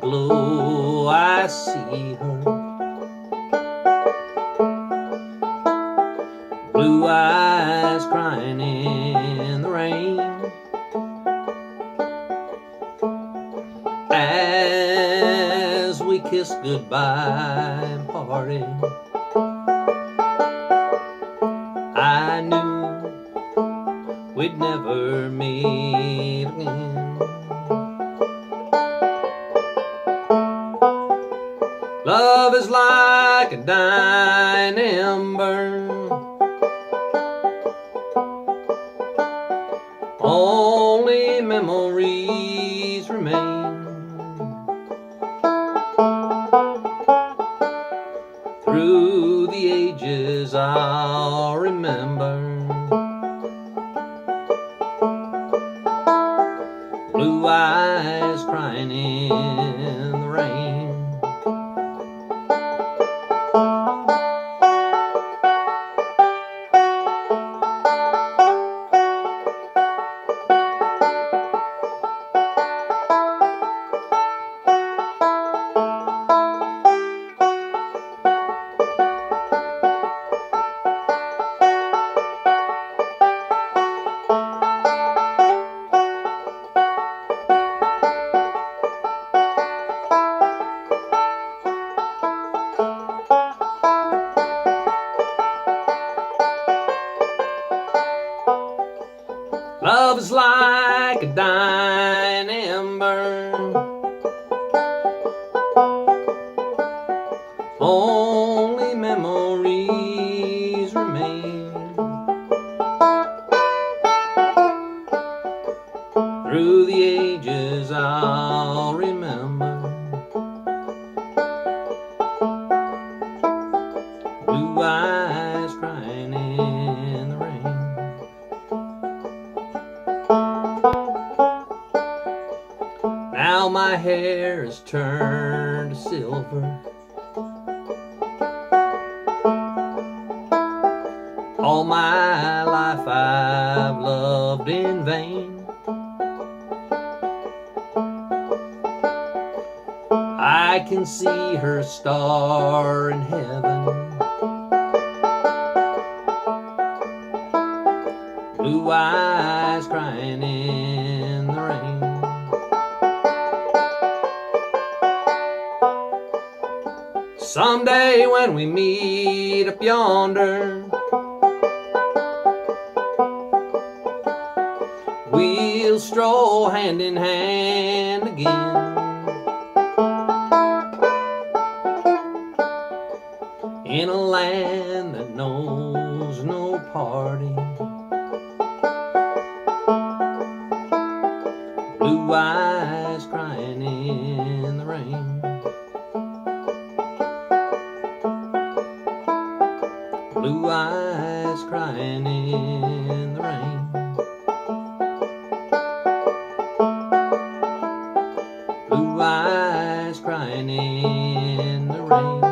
blow, I see her. Blue eyes crying in the rain. As we kiss goodbye and parted, I knew we'd never meet again. Love is like a dying ember, only memories remain. Through the ages I'll remember blue eyes crying in the rain. Love is like a dying ember, only memories remain. Through the ages I'll remember blue eyes crying in the rain. Now my hair is turned to silver, all my life I've loved in vain. I can see her star in heaven, blue eyes crying in the rain. Someday when we meet up yonder, we'll stroll hand in hand again, in a land that knows no parting. Blue eyes crying in the rain. Blue eyes crying in the rain. Blue eyes crying in the rain.